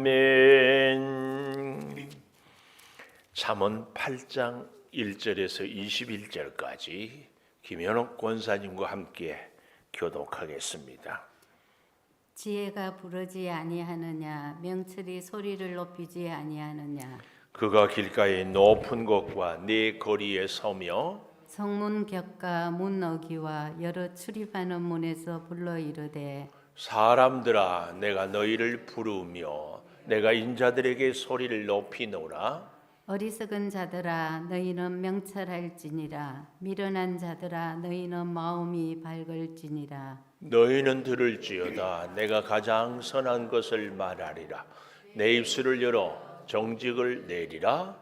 아멘. 잠언 8장 1절에서 21절까지 김현옥 권사님과 함께 교독하겠습니다. 지혜가 부르지 아니하느냐, 명철이 소리를 높이지 아니하느냐. 그가 길가의 높은 곳과 네 거리에 서며 성문 격과 문 어귀와 여러 출입하는 문에서 불러 이르되, 사람들아 내가 너희를 부르며 내가 인자들에게 소리를 높이노라. 어리석은 자들아 너희는 명철할지니라. 미련한 자들아 너희는 마음이 밝을지니라. 너희는 들을지어다 내가 가장 선한 것을 말하리라. 내 입술을 열어 정직을 내리라.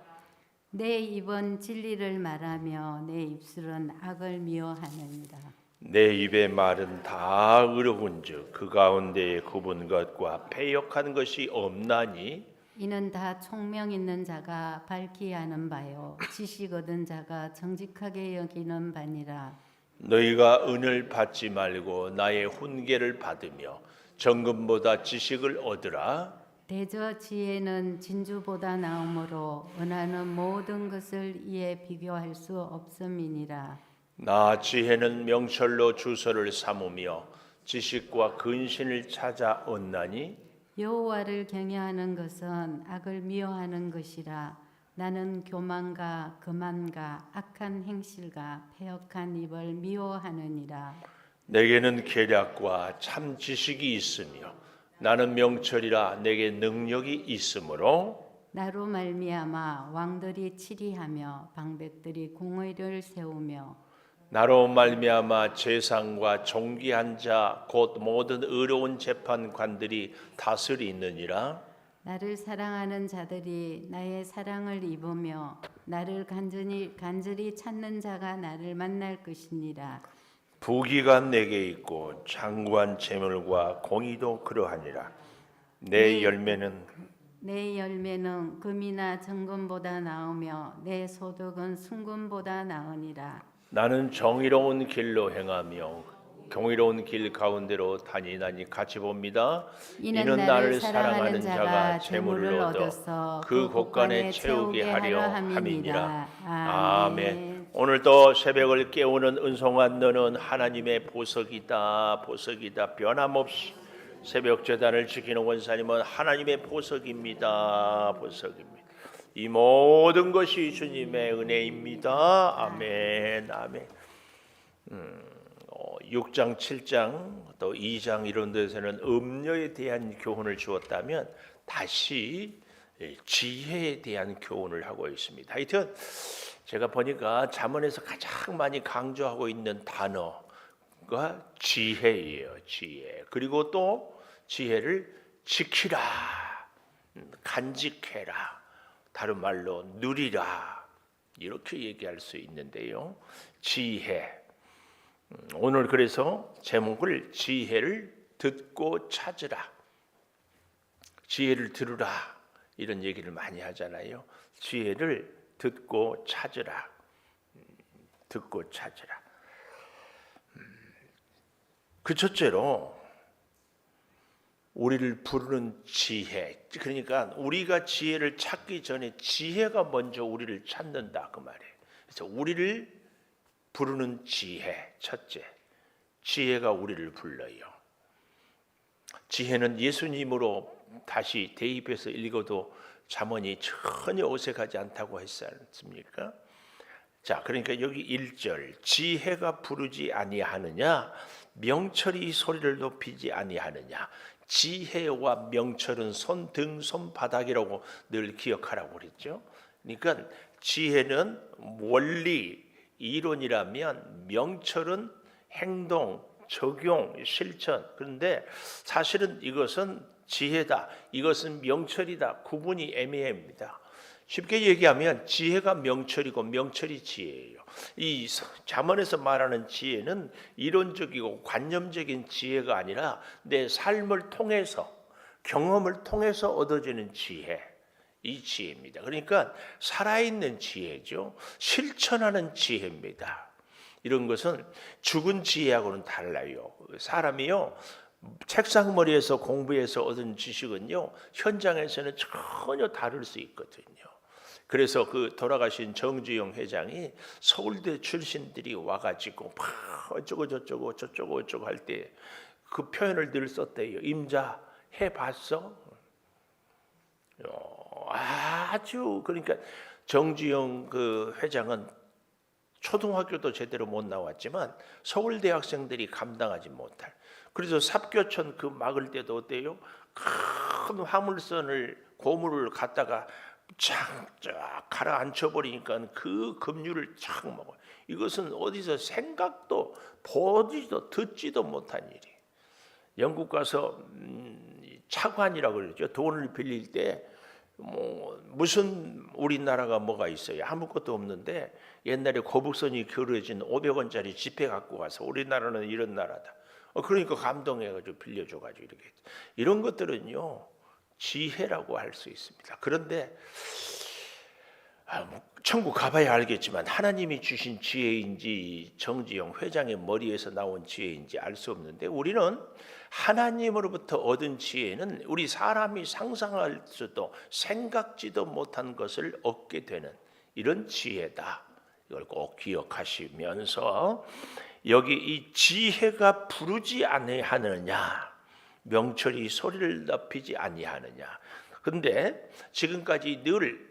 내 입은 진리를 말하며 내 입술은 악을 미워하느니라. 내 입의 말은 다 의로운즉 그 가운데에 굽은 것과 패역한 것이 없나니. 이는 다 총명 있는 자가 밝히 아는 바요, 지식 얻은 자가 정직하게 여기는 바니라. 너희가 은을 받지 말고 나의 훈계를 받으며 정금보다 지식을 얻으라. 대저 지혜는 진주보다 나음으로 은하는 모든 것을 이에 비교할 수 없음이니라. 나 지혜는 명철로 주서를 삼으며 지식과 근신을 찾아 얻나니. 여호와를 경외하는 것은 악을 미워하는 것이라. 나는 교만과 거만과 악한 행실과 패역한 입을 미워하느니라. 내게는 계략과 참 지식이 있으며 나는 명철이라 내게 능력이 있으므로 나로 말미암아 왕들이 치리하며 방백들이 공의를 세우며 나로 말미암아 재상과 존귀한 자 곧 모든 의로운 재판관들이 다스리느니라. 나를 사랑하는 자들이 나의 사랑을 입으며 나를 간절히 찾는 자가 나를 만날 것이니라. 부귀가 내게 있고 장구한 재물과 공의도 그러하니라. 내 열매는 금이나 정금보다 나으며 내 소득은 순금보다 나으니라. 나는 정의로운 길로 행하며 경이로운 길 가운데로 다니나니 같이 봅니다. 이는 나를 사랑하는 자가 재물을 얻어서 그 곳간에 채우게 하려 함이니라. 아멘. 오늘도 새벽을 깨우는 은송한 너는 하나님의 보석이다. 보석이다. 변함없이 새벽 제단을 지키는 원사님은 하나님의 보석입니다. 보석입니다. 이 모든 것이 주님의 은혜입니다. 아멘. 아멘. 6장, 7장, 또 2장 이런 데서는 음녀에 대한 교훈을 주었다면 다시 지혜에 대한 교훈을 하고 있습니다. 하여튼 제가 보니까 잠언에서 가장 많이 강조하고 있는 단어가 지혜예요. 지혜. 그리고 또 지혜를 지키라, 간직해라, 다른 말로 누리라, 이렇게 얘기할 수 있는데요. 지혜. 오늘 그래서 제목을 지혜를 듣고 찾으라, 지혜를 들으라, 이런 얘기를 많이 하잖아요. 지혜를 듣고 찾으라, 듣고 찾으라. 그 첫째로 우리를 부르는 지혜, 그러니까 우리가 지혜를 찾기 전에 지혜가 먼저 우리를 찾는다 그 말이에요. 그래서 우리를 부르는 지혜, 첫째, 지혜가 우리를 불러요. 지혜는 예수님으로 다시 대입해서 읽어도 잠언이 전혀 어색하지 않다고 했지 않습니까? 자, 그러니까 여기 1절, 지혜가 부르지 아니하느냐, 명철이 소리를 높이지 아니하느냐. 지혜와 명철은 손등 손바닥이라고 늘 기억하라고 그랬죠. 그러니까 지혜는 원리, 이론이라면 명철은 행동, 적용, 실천. 그런데 사실은 이것은 지혜다, 이것은 명철이다, 구분이 애매합니다. 쉽게 얘기하면 지혜가 명철이고 명철이 지혜예요. 이 잠언에서 말하는 지혜는 이론적이고 관념적인 지혜가 아니라 내 삶을 통해서, 경험을 통해서 얻어지는 지혜, 이 지혜입니다. 그러니까 살아있는 지혜죠. 실천하는 지혜입니다. 이런 것은 죽은 지혜하고는 달라요. 사람이요, 책상머리에서 공부해서 얻은 지식은요, 현장에서는 전혀 다를 수 있거든요. 그래서 그 돌아가신 정주영 회장이 서울대 출신들이 와가지고 막 어쩌고 저쩌고 할 때 그 표현을 늘 썼대요. 임자 해봤어? 아주 그러니까 정주영 그 회장은 초등학교도 제대로 못 나왔지만 서울대 학생들이 감당하지 못할. 그래서 삽교천 그 막을 때도 어때요? 큰 화물선을 고무를 갖다가 쫙 가라앉혀 버리니까 그 급류를 쫙 먹어요. 이것은 어디서 생각도 보지도 듣지도 못한 일이. 영국 가서 차관이라고 그러죠. 돈을 빌릴 때 무슨 우리나라가 뭐가 있어요? 아무것도 없는데 옛날에 거북선이 교류해진 500원짜리 지폐 갖고 와서 우리나라는 이런 나라다. 그러니까 감동해가지고 빌려줘가지고 이렇게 이런 것들은요 지혜라고 할 수 있습니다. 그런데 천국 가봐야 알겠지만 하나님이 주신 지혜인지 정지영 회장의 머리에서 나온 지혜인지 알 수 없는데 우리는 하나님으로부터 얻은 지혜는 우리 사람이 상상할 수도 생각지도 못한 것을 얻게 되는 이런 지혜다. 이걸 꼭 기억하시면서 여기 이 지혜가 부르지 아니하느냐, 명철이 소리를 높이지 아니하느냐. 근데 지금까지 늘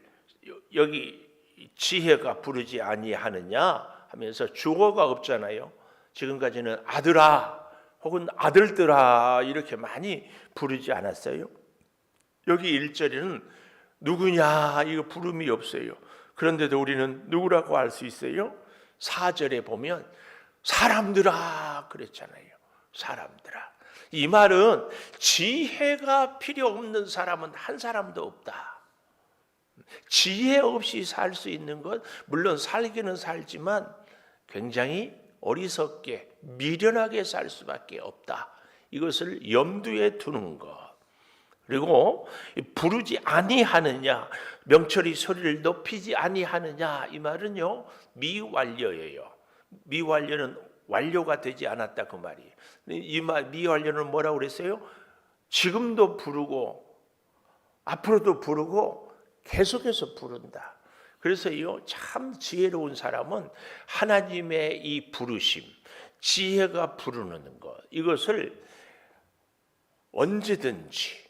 여기 지혜가 부르지 아니하느냐 하면서 주어가 없잖아요. 지금까지는 아들아 혹은 아들들아 이렇게 많이 부르지 않았어요. 여기 1절에는 누구냐 이거 부름이 없어요. 그런데도 우리는 누구라고 할 수 있어요? 4절에 보면 사람들아 그랬잖아요. 사람들아. 이 말은 지혜가 필요 없는 사람은 한 사람도 없다. 지혜 없이 살 수 있는 것 물론 살기는 살지만 굉장히 어리석게 미련하게 살 수밖에 없다. 이것을 염두에 두는 것. 그리고 부르지 아니하느냐, 명철이 소리를 높이지 아니하느냐 이 말은요 미완료예요. 미완료는 완료가 되지 않았다 그 말이에요. 이 말 미완료는 뭐라고 그랬어요? 지금도 부르고 앞으로도 부르고 계속해서 부른다. 그래서요 참 지혜로운 사람은 하나님의 이 부르심, 지혜가 부르는 것 이것을 언제든지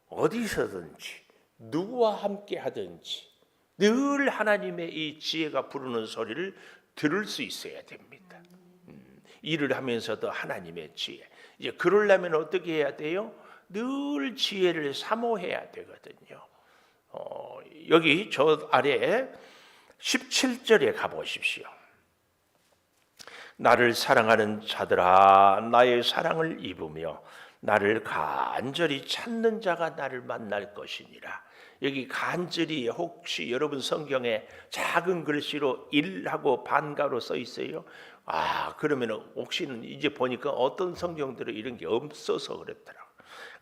어디서든지 누구와 함께 하든지 늘 하나님의 이 지혜가 부르는 소리를 들을 수 있어야 됩니다. 일을 하면서도 하나님의 지혜. 이제 그러려면 어떻게 해야 돼요? 늘 지혜를 사모해야 되거든요. 여기 저 아래 17절에 가보십시오. 나를 사랑하는 자들아 나의 사랑을 입으며 나를 간절히 찾는 자가 나를 만날 것이니라. 여기 간절히 혹시 여러분 성경에 작은 글씨로 일하고 반가로 써 있어요? 그러면 혹시는 이제 보니까 어떤 성경들은 이런 게 없어서 그랬더라고요.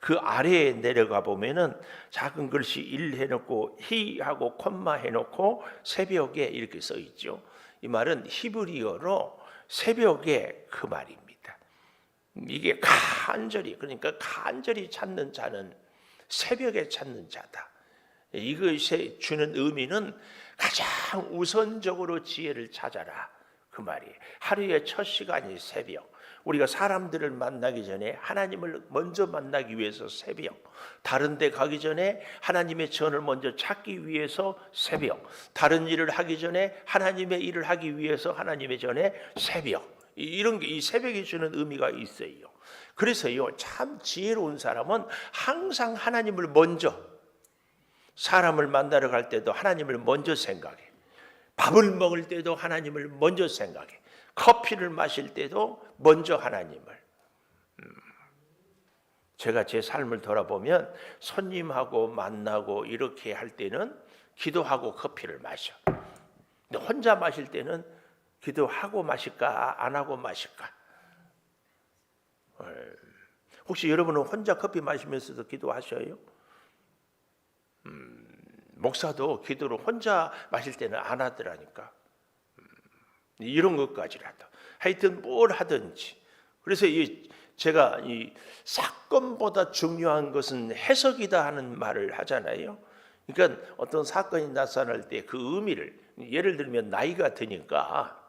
그 아래에 내려가 보면은 작은 글씨 일 해놓고 히하고 콤마 해놓고 새벽에 이렇게 써 있죠. 이 말은 히브리어로 새벽에 그 말입니다. 이게 간절히 그러니까 간절히 찾는 자는 새벽에 찾는 자다. 이것이 주는 의미는 가장 우선적으로 지혜를 찾아라 그 말이에요. 하루의 첫 시간이 새벽. 우리가 사람들을 만나기 전에 하나님을 먼저 만나기 위해서 새벽. 다른 데 가기 전에 하나님의 전을 먼저 찾기 위해서 새벽. 다른 일을 하기 전에 하나님의 일을 하기 위해서 하나님의 전에 새벽. 이런 게 이 새벽이 주는 의미가 있어요. 그래서요 참 지혜로운 사람은 항상 하나님을 먼저 사람을 만나러 갈 때도 하나님을 먼저 생각해. 밥을 먹을 때도 하나님을 먼저 생각해. 커피를 마실 때도 먼저 하나님을. 제가 제 삶을 돌아보면 손님하고 만나고 이렇게 할 때는 기도하고 커피를 마셔. 근데 혼자 마실 때는 기도하고 마실까 안 하고 마실까? 혹시 여러분은 혼자 커피 마시면서도 기도하셔요? 목사도 기도를 혼자 마실 때는 안 하더라니까. 이런 것까지라도 하여튼 뭘 하든지. 그래서 이 제가 이 사건보다 중요한 것은 해석이다 하는 말을 하잖아요. 그러니까 어떤 사건이 나타날 때 그 의미를, 예를 들면 나이가 드니까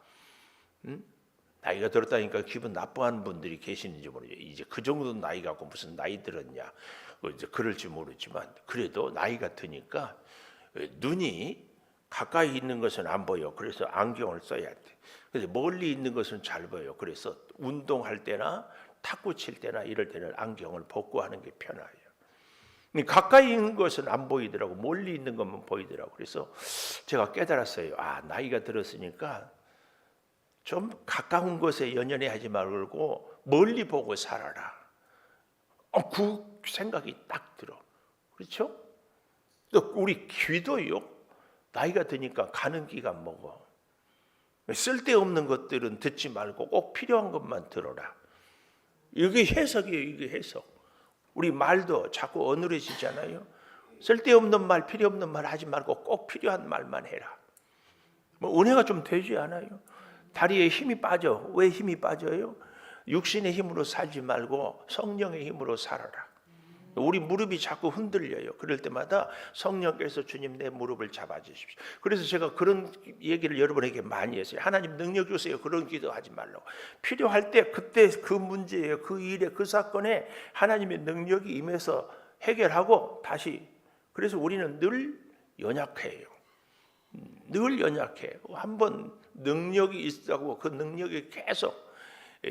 나이가 들었다니까 기분 나빠하는 분들이 계시는지 모르죠. 이제 그 정도 나이 갖고 무슨 나이 들었냐, 이제 그럴지 모르지만 그래도 나이가 드니까 눈이 가까이 있는 것은 안 보여. 그래서 안경을 써야 돼. 그래서 멀리 있는 것은 잘 보여. 그래서 운동할 때나 탁구 칠 때나 이럴 때는 안경을 벗고 하는 게 편해요. 가까이 있는 것은 안 보이더라고. 멀리 있는 것만 보이더라고. 그래서 제가 깨달았어요. 아, 나이가 들었으니까 좀 가까운 것에 연연해 하지 말고 멀리 보고 살아라. 그 생각이 딱 들어. 그렇죠? 또 우리 귀도요. 나이가 드니까 가는 귀가 먹어. 쓸데없는 것들은 듣지 말고 꼭 필요한 것만 들어라. 이게 해석이에요. 이게 해석. 우리 말도 자꾸 어눌해지잖아요. 쓸데없는 말, 필요 없는 말 하지 말고 꼭 필요한 말만 해라. 뭐 은혜가 좀 되지 않아요? 다리에 힘이 빠져. 왜 힘이 빠져요? 육신의 힘으로 살지 말고 성령의 힘으로 살아라. 우리 무릎이 자꾸 흔들려요. 그럴 때마다 성령께서 주님 내 무릎을 잡아주십시오. 그래서 제가 그런 얘기를 여러분에게 많이 했어요. 하나님 능력 주세요. 그런 기도하지 말라고. 필요할 때 그때 그 문제에, 그 일에, 그 사건에 하나님의 능력이 임해서 해결하고 다시. 그래서 우리는 늘 연약해요. 늘 연약해. 한번 능력이 있다고 그 능력이 계속.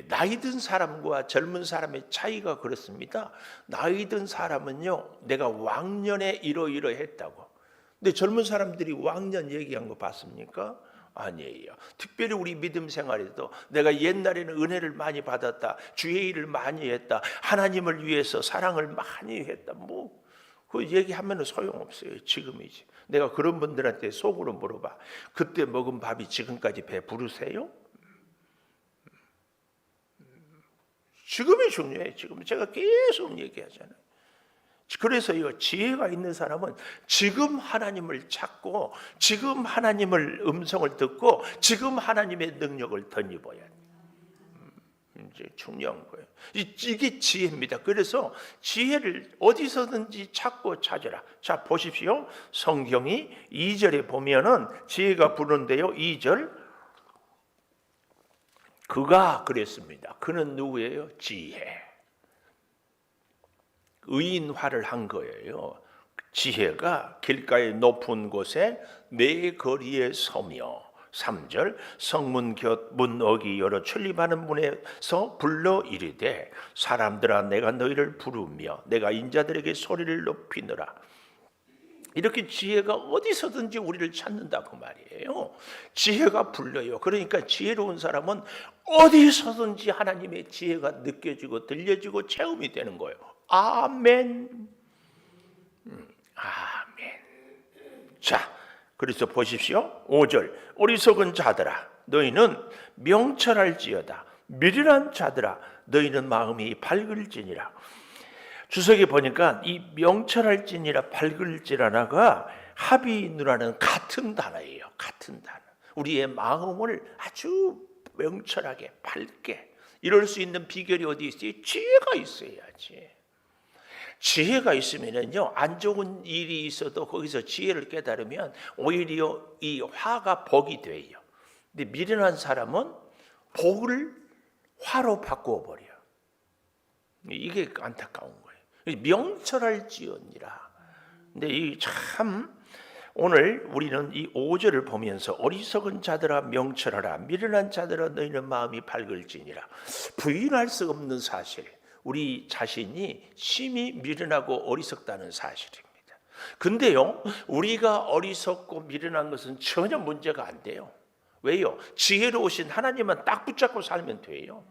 나이 든 사람과 젊은 사람의 차이가 그렇습니다. 나이 든 사람은요, 내가 왕년에 이러이러했다고. 근데 젊은 사람들이 왕년 얘기한 거 봤습니까? 아니에요. 특별히 우리 믿음 생활에도 내가 옛날에는 은혜를 많이 받았다, 주의 일을 많이 했다, 하나님을 위해서 사랑을 많이 했다. 그 얘기하면 소용없어요. 지금이지. 내가 그런 분들한테 속으로 물어봐. 그때 먹은 밥이 지금까지 배 부르세요? 지금이 중요해요. 지금 제가 계속 얘기하잖아요. 그래서요, 지혜가 있는 사람은 지금 하나님을 찾고 지금 하나님을 음성을 듣고 지금 하나님의 능력을 덧입어야 돼요. 이제 중요한 거예요. 이게 지혜입니다. 그래서 지혜를 어디서든지 찾고 찾으라. 자, 보십시오. 성경이 2절에 보면은 지혜가 부르는데요. 2절. 그가 그랬습니다. 그는 누구예요? 지혜. 의인화를 한 거예요. 지혜가 길가의 높은 곳에 내 거리에 서며 3절 성문 곁 문 어기 열어 출입하는 문에서 불러 이르되 사람들아 내가 너희를 부르며 내가 인자들에게 소리를 높이느라. 이렇게 지혜가 어디서든지 우리를 찾는다고 말이에요. 지혜가 불러요. 그러니까 지혜로운 사람은 어디서든지 하나님의 지혜가 느껴지고 들려지고 체험이 되는 거예요. 아멘. 아멘. 자, 그래서 보십시오. 5절 어리석은 자들아 너희는 명철할지어다. 미련한 자들아 너희는 마음이 밝을지니라. 주석에 보니까 이 명철할지니라 밝을지라나가 합의누라는 같은 단어예요. 같은 단어. 우리의 마음을 아주 명철하게 밝게 이럴 수 있는 비결이 어디 있어요? 지혜가 있어야지. 지혜가 있으면요 안 좋은 일이 있어도 거기서 지혜를 깨달으면 오히려 이 화가 복이 돼요. 근데 미련한 사람은 복을 화로 바꾸어 버려. 이게 안타까운 거예요. 명철할지언니라. 근데 이 참 오늘 우리는 이 5절을 보면서 어리석은 자들아 명철하라 미련한 자들아 너희는 마음이 밝을지니라. 부인할 수 없는 사실, 우리 자신이 심히 미련하고 어리석다는 사실입니다. 근데요 우리가 어리석고 미련한 것은 전혀 문제가 안 돼요. 왜요? 지혜로우신 하나님만 딱 붙잡고 살면 돼요.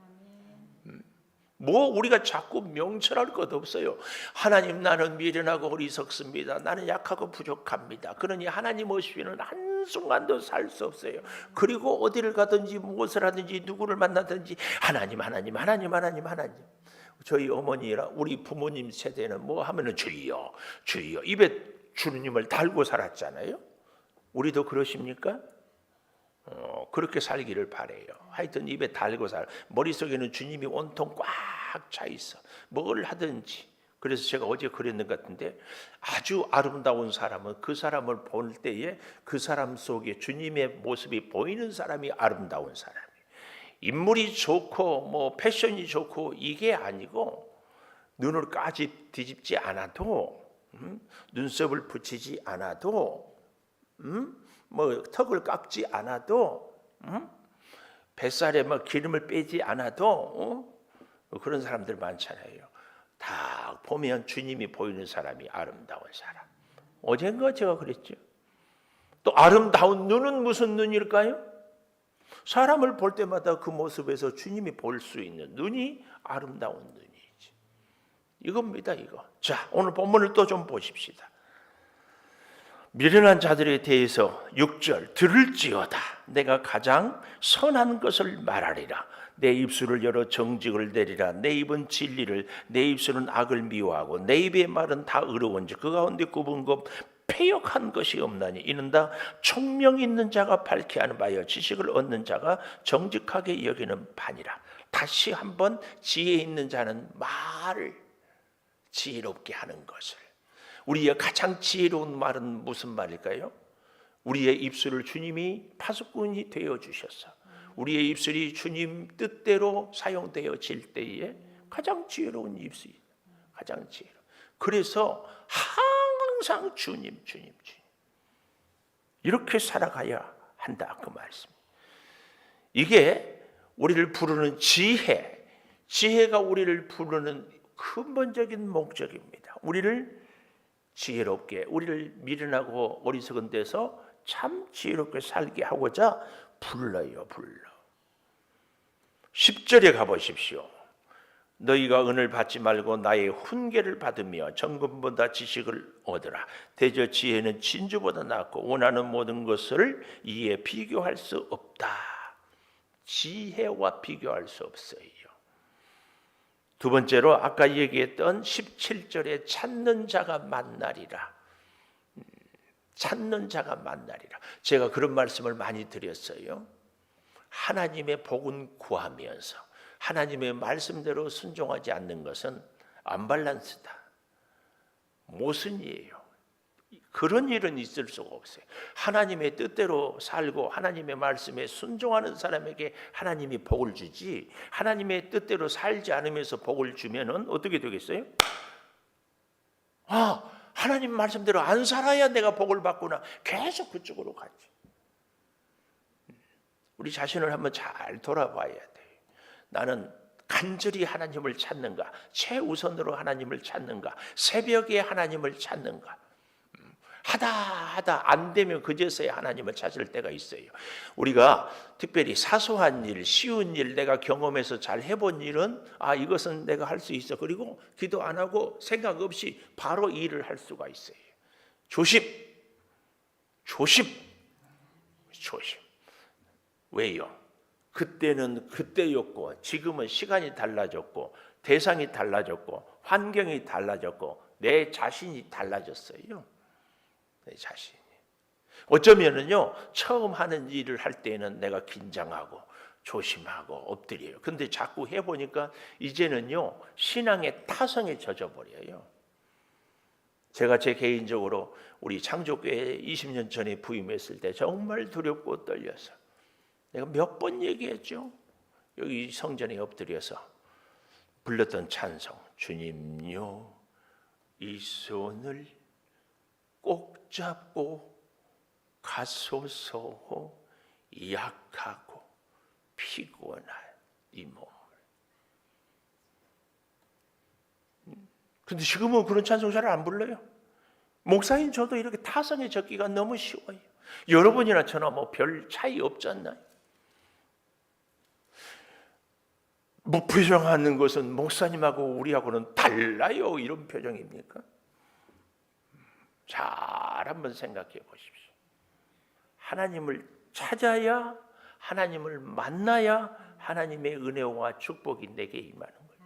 우리가 자꾸 명철할 것 없어요. 하나님 나는 미련하고 어리석습니다. 나는 약하고 부족합니다. 그러니 하나님 없이는 한순간도 살 수 없어요. 그리고 어디를 가든지 무엇을 하든지 누구를 만나든지 하나님. 저희 어머니랑 우리 부모님 세대는 뭐 하면은 주여 입에 주님을 달고 살았잖아요. 우리도 그러십니까? 그렇게 살기를 바래요. 하여튼 입에 달고 머릿속에는 주님이 온통 꽉 막 차 있어. 뭘 하든지. 그래서 제가 어제 그랬는 것 같은데 아주 아름다운 사람은 그 사람을 볼 때에 그 사람 속에 주님의 모습이 보이는 사람이 아름다운 사람이에요. 인물이 좋고 뭐 패션이 좋고 이게 아니고 눈을 뒤집지 않아도 눈썹을 붙이지 않아도 뭐 턱을 깎지 않아도 뱃살에 뭐 기름을 빼지 않아도 그런 사람들 많잖아요. 다 보면 주님이 보이는 사람이 아름다운 사람. 어젠가 제가 그랬죠. 또 아름다운 눈은 무슨 눈일까요? 사람을 볼 때마다 그 모습에서 주님이 볼 수 있는 눈이 아름다운 눈이지. 이겁니다, 이거. 자, 오늘 본문을 또 좀 보십시다. 미련한 자들에 대해서 6절 들을지어다 내가 가장 선한 것을 말하리라 내 입술을 열어 정직을 내리라 내 입은 진리를 내 입술은 악을 미워하고 내 입의 말은 다 의로운지 그 가운데 굽은 것 패역한 것이 없나니 이는 다 총명 있는 자가 밝게 하는 바여 지식을 얻는 자가 정직하게 여기는 바니라. 다시 한번 지혜 있는 자는 말을 지혜롭게 하는 것을. 우리의 가장 지혜로운 말은 무슨 말일까요? 우리의 입술을 주님이 파수꾼이 되어 주셔서 우리의 입술이 주님 뜻대로 사용되어질 때에 가장 지혜로운 입술이 가장 지혜로워. 그래서 항상 주님 이렇게 살아가야 한다 그 말씀. 이게 우리를 부르는 지혜가 우리를 부르는 근본적인 목적입니다. 우리를 지혜롭게, 우리를 미련하고 어리석은 데서 참 지혜롭게 살게 하고자 불러요. 10절에 가보십시오. 너희가 은을 받지 말고 나의 훈계를 받으며 정금보다 지식을 얻으라. 대저 지혜는 진주보다 낫고 원하는 모든 것을 이에 비교할 수 없다. 지혜와 비교할 수 없어요. 두 번째로 아까 얘기했던 17절에 찾는 자가 만나리라. 찾는 자가 만나리라. 제가 그런 말씀을 많이 드렸어요. 하나님의 복은 구하면서 하나님의 말씀대로 순종하지 않는 것은 언밸런스다. 모순이에요. 그런 일은 있을 수가 없어요. 하나님의 뜻대로 살고 하나님의 말씀에 순종하는 사람에게 하나님이 복을 주지 하나님의 뜻대로 살지 않으면서 복을 주면은 어떻게 되겠어요? 하나님 말씀대로 안 살아야 내가 복을 받구나. 계속 그쪽으로 가지. 우리 자신을 한번 잘 돌아봐야 돼요. 나는 간절히 하나님을 찾는가? 최우선으로 하나님을 찾는가? 새벽에 하나님을 찾는가? 하다 안 되면 그제서야 하나님을 찾을 때가 있어요. 우리가 특별히 사소한 일, 쉬운 일, 내가 경험해서 잘 해본 일은 이것은 내가 할 수 있어. 그리고 기도 안 하고 생각 없이 바로 일을 할 수가 있어요. 조심. 왜요? 그때는 그때였고 지금은 시간이 달라졌고 대상이 달라졌고 환경이 달라졌고 내 자신이 달라졌어요. 내 자신이. 어쩌면은요 처음 하는 일을 할 때는 내가 긴장하고 조심하고 엎드려요. 근데 자꾸 해보니까 이제는요 신앙의 타성에 젖어버려요. 제가 제 개인적으로 우리 창조교회에 20년 전에 부임했을 때 정말 두렵고 떨려서 내가 몇 번 얘기했죠. 여기 성전에 엎드려서 불렀던 찬송, 주님요 이 손을 꼭 잡고 가소서 약하고 피곤한 이 몸을. 근데 지금은 그런 찬송 잘 안 불러요. 목사인 저도 이렇게 타성에 젖기가 너무 쉬워요. 여러분이나 저나 뭐 별 차이 없지 않나요? 무표정하는 것은 목사님하고 우리하고는 달라요. 이런 표정입니까? 잘 한번 생각해 보십시오. 하나님을 찾아야, 하나님을 만나야 하나님의 은혜와 축복이 내게 임하는 거죠.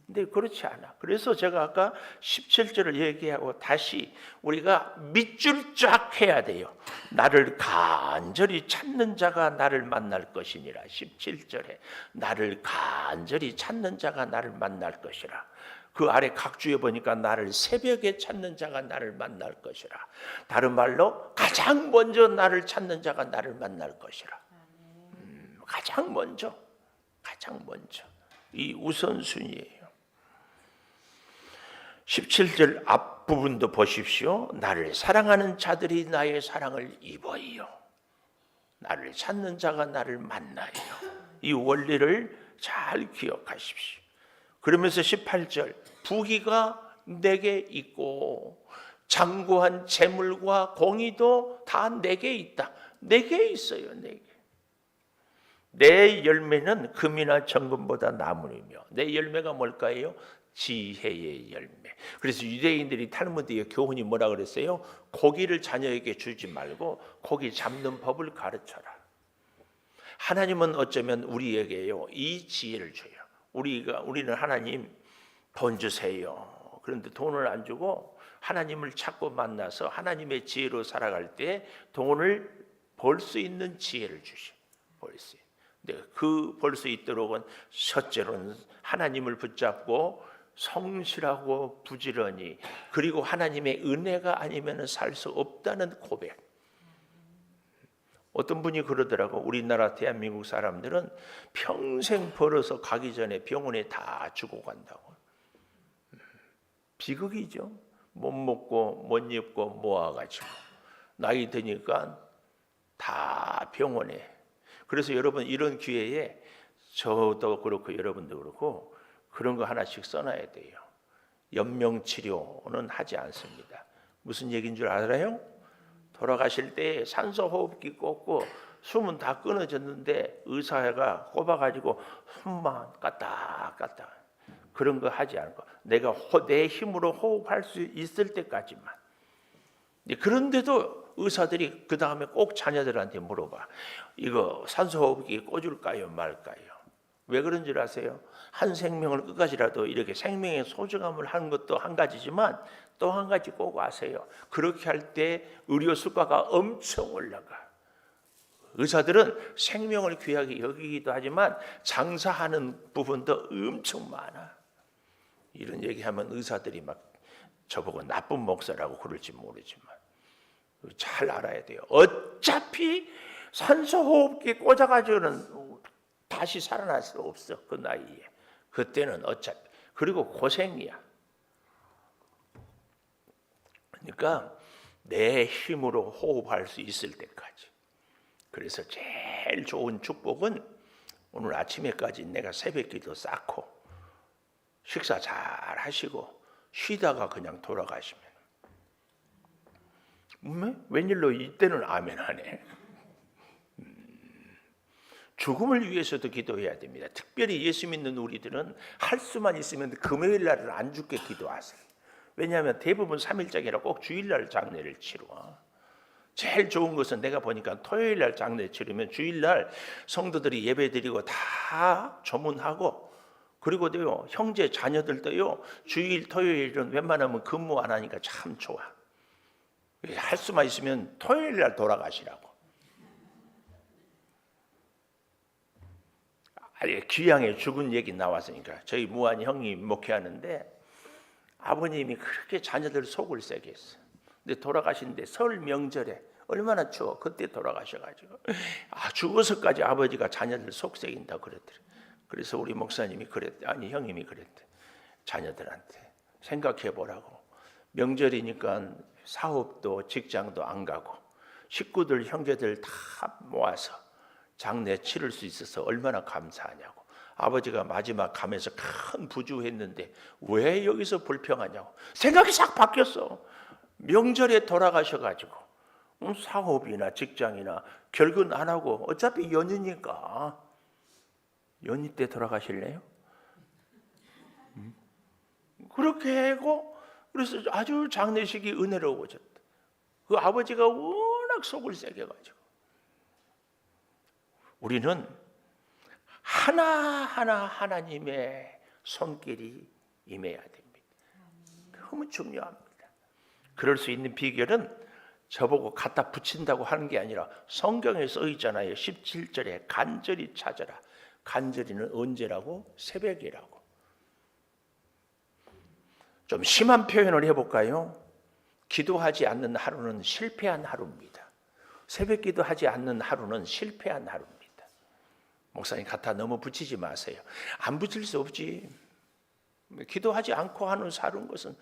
근데 그렇지 않아. 그래서 제가 아까 17절을 얘기하고 다시 우리가 밑줄 쫙 해야 돼요. 나를 간절히 찾는 자가 나를 만날 것이니라. 17절에 나를 간절히 찾는 자가 나를 만날 것이라. 그 아래 각주에 보니까 나를 새벽에 찾는 자가 나를 만날 것이라. 다른 말로 가장 먼저 나를 찾는 자가 나를 만날 것이라. 가장 먼저 이 우선순위예요. 17절 앞부분도 보십시오. 나를 사랑하는 자들이 나의 사랑을 입어요. 나를 찾는 자가 나를 만나요. 이 원리를 잘 기억하십시오. 그러면서 18절 부귀가 내게 있고 장구한 재물과 공의도 다 내게 있다. 내게 있어요. 내게. 내 열매는 금이나 정금보다 나무이며 내 열매가 뭘까요? 지혜의 열매. 그래서 유대인들이 탈무드의 교훈이 뭐라 그랬어요? 고기를 자녀에게 주지 말고 고기 잡는 법을 가르쳐라. 하나님은 어쩌면 우리에게요 이 지혜를 줘요. 우리는 하나님 돈 주세요. 그런데 돈을 안 주고 하나님을 찾고 만나서 하나님의 지혜로 살아갈 때 돈을 벌 수 있는 지혜를 주셔. 벌 수 있어요. 그 벌 수 있도록은 첫째로는 하나님을 붙잡고 성실하고 부지런히 그리고 하나님의 은혜가 아니면 살 수 없다는 고백. 어떤 분이 그러더라고. 우리나라 대한민국 사람들은 평생 벌어서 가기 전에 병원에 다 주고 간다고. 비극이죠. 못 먹고 못 입고 모아가지고 나이 드니까 다 병원에. 그래서 여러분 이런 기회에 저도 그렇고 여러분도 그렇고 그런 거 하나씩 써놔야 돼요. 연명치료는 하지 않습니다. 무슨 얘기인 줄 알아요? 돌아가실 때 산소호흡기 꽂고 숨은 다 끊어졌는데 의사가 꼽아가지고 숨만 까딱까딱 그런 거 하지 않고 내가 내 힘으로 호흡할 수 있을 때까지만. 그런데도 의사들이 그 다음에 꼭 자녀들한테 물어봐. 이거 산소호흡기 꽂을까요 말까요? 왜 그런 줄 아세요? 한 생명을 끝까지라도 이렇게 생명의 소중함을 하는 것도 한 가지지만 또 한 가지 꼭 아세요. 그렇게 할 때 의료 수가가 엄청 올라가. 의사들은 생명을 귀하게 여기기도 하지만 장사하는 부분도 엄청 많아. 이런 얘기하면 의사들이 막 저보고 나쁜 목사라고 그럴지 모르지만 잘 알아야 돼요. 어차피 산소호흡기 꽂아가지고는 다시 살아날 수 없어. 그 나이에. 그때는 어차피. 그리고 고생이야. 그러니까 내 힘으로 호흡할 수 있을 때까지. 그래서 제일 좋은 축복은 오늘 아침에까지 내가 새벽기도 쌓고 식사 잘 하시고 쉬다가 그냥 돌아가시면. 웬일로 이때는 아멘 하네. 죽음을 위해서도 기도해야 됩니다. 특별히 예수 믿는 우리들은 할 수만 있으면 금요일 날은 안 죽게 기도하세요. 왜냐하면 대부분 3일장이라 꼭 주일날 장례를 치러. 제일 좋은 것은 내가 보니까 토요일 날 장례 치르면 주일날 성도들이 예배드리고 다 조문하고 그리고도요 형제 자녀들도요 주일 토요일은 웬만하면 근무 안 하니까 참 좋아. 할 수만 있으면 토요일 날 돌아가시라고. 귀향에 죽은 얘기 나왔으니까 저희 무한 형이 목회하는데 아버님이 그렇게 자녀들 속을 세게 했어요. 근데 돌아가신데 설 명절에 얼마나 추워. 그때 돌아가셔가지고 죽어서까지 아버지가 자녀들 속 새긴다 그랬더래. 그래서 우리 목사님이 그랬대. 아니 형님이 그랬대. 자녀들한테 생각해 보라고. 명절이니까 사업도 직장도 안 가고 식구들 형제들 다 모아서 장례 치를 수 있어서 얼마나 감사하냐고. 아버지가 마지막 가면서 큰 부주했는데 왜 여기서 불평하냐고. 생각이 싹 바뀌었어. 명절에 돌아가셔가지고 사업이나 직장이나 결근 안 하고 어차피 연휴니까 연휴 때 돌아가실래요? 그렇게 하고 그래서 아주 장례식이 은혜로워졌다. 그 아버지가 워낙 속을 세게 가지고 우리는 하나하나 하나님의 손길이 임해야 됩니다. 너무 중요합니다. 그럴 수 있는 비결은 저보고 갖다 붙인다고 하는 게 아니라 성경에 써 있잖아요. 17절에 간절히 찾아라. 간절히는 언제라고? 새벽이라고. 좀 심한 표현을 해볼까요? 기도하지 않는 하루는 실패한 하루입니다. 새벽 기도하지 않는 하루는 실패한 하루입니다. 목사님 갖다 너무 붙이지 마세요. 안 붙일 수 없지. 기도하지 않고 하는 사는 것은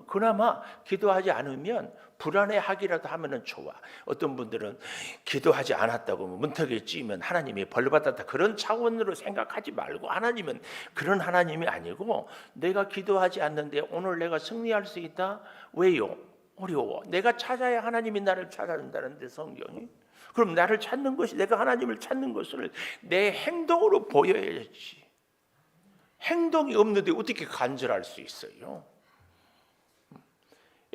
그나마 기도하지 않으면 불안해하기라도 하면은 좋아. 어떤 분들은 기도하지 않았다고 문턱에 찌면 하나님이 벌 받았다 그런 차원으로 생각하지 말고, 하나님은 그런 하나님이 아니고 내가 기도하지 않는데 오늘 내가 승리할 수 있다? 왜요? 어려워. 내가 찾아야 하나님이 나를 찾아준다는데 성경이. 그럼 나를 찾는 것이, 내가 하나님을 찾는 것을 내 행동으로 보여야지. 행동이 없는데 어떻게 간절할 수 있어요?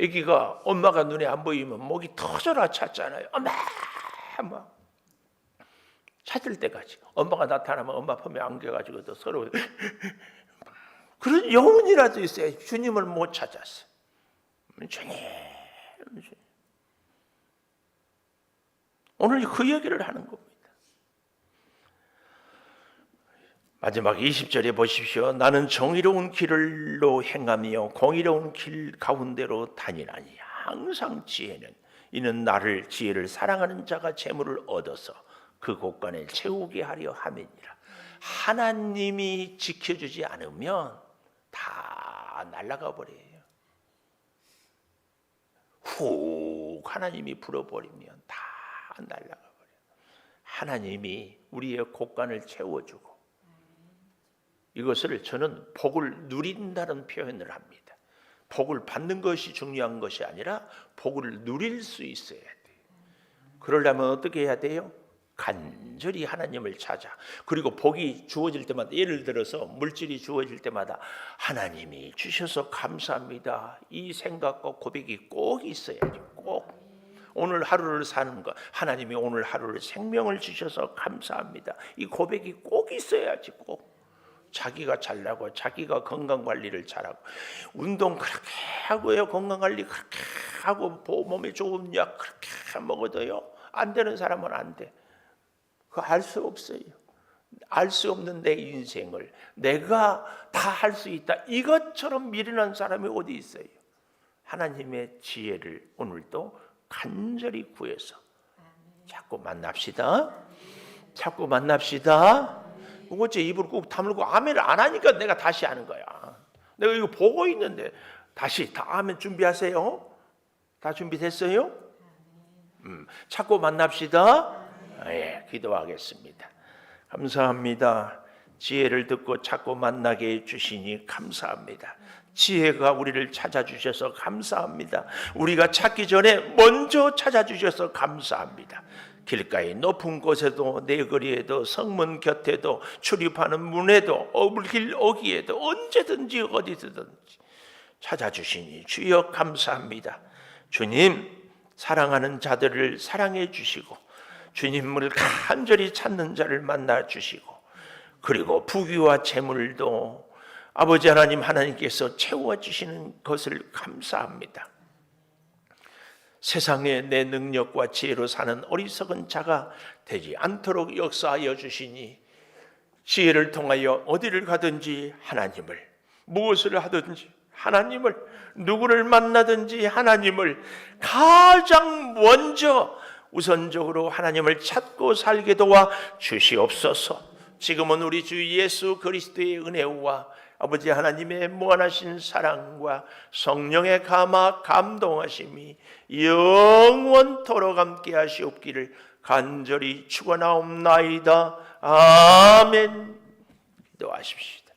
아기가 엄마가 눈에 안 보이면 목이 터져라 찾잖아요. 엄마 찾을 때까지. 엄마가 나타나면 엄마 품에 안겨가지고 또 서로 그런 영혼이라도 있어요. 주님을 못 찾았어. 주님. 오늘 그 얘기를 하는 겁니다. 마지막 20절에 보십시오. 나는 정의로운 길로 행하며 공의로운 길 가운데로 다니나니 항상 지혜는 이는 나를 지혜를 사랑하는 자가 재물을 얻어서 그 곳간에 채우게 하려 함이니라. 하나님이 지켜주지 않으면 다 날아가 버려요. 훅 하나님이 불어버리면 다 날아가 버려요. 하나님이 우리의 곳간을 채워주고, 이것을 저는 복을 누린다는 표현을 합니다. 복을 받는 것이 중요한 것이 아니라 복을 누릴 수 있어야 돼요. 그러려면 어떻게 해야 돼요? 간절히 하나님을 찾아. 그리고 복이 주어질 때마다, 예를 들어서 물질이 주어질 때마다 하나님이 주셔서 감사합니다, 이 생각과 고백이 꼭 있어야지. 꼭. 오늘 하루를 사는 것, 하나님이 오늘 하루를 생명을 주셔서 감사합니다, 이 고백이 꼭 있어야지. 꼭. 자기가 잘나고 자기가 건강관리를 잘하고 운동 그렇게 하고요, 건강관리 그렇게 하고 몸에 좋은 약 그렇게 먹어도요 안 되는 사람은 안 돼. 그거 알 수 없어요. 알 수 없는 내 인생을 내가 다 할 수 있다, 이것처럼 미련한 사람이 어디 있어요? 하나님의 지혜를 오늘도 간절히 구해서 자꾸 만납시다. 자꾸 만납시다. 어째 입을 꾹 다물고 아멘을 안 하니까 내가 다시 하는 거야. 내가 이거 보고 있는데 다시 다 아멘 준비하세요. 다 준비됐어요? 찾고 만납시다. 예, 기도하겠습니다. 감사합니다. 지혜를 듣고 찾고 만나게 해주시니 감사합니다. 지혜가 우리를 찾아주셔서 감사합니다. 우리가 찾기 전에 먼저 찾아주셔서 감사합니다. 길가의 높은 곳에도, 내거리에도, 성문 곁에도, 출입하는 문에도, 어길 어기에도, 언제든지 어디든지 찾아주시니 주여 감사합니다. 주님, 사랑하는 자들을 사랑해 주시고 주님을 간절히 찾는 자를 만나 주시고, 그리고 부귀와 재물도 아버지 하나님, 하나님께서 채워주시는 것을 감사합니다. 세상에 내 능력과 지혜로 사는 어리석은 자가 되지 않도록 역사하여 주시니, 지혜를 통하여 어디를 가든지 하나님을, 무엇을 하든지 하나님을, 누구를 만나든지 하나님을 가장 먼저 우선적으로 하나님을 찾고 살게 도와 주시옵소서. 지금은 우리 주 예수 그리스도의 은혜와 아버지 하나님의 무한하신 사랑과 성령의 감화 감동하심이 영원토록 함께 하시옵기를 간절히 축원하옵나이다. 아멘. 기도하십시오.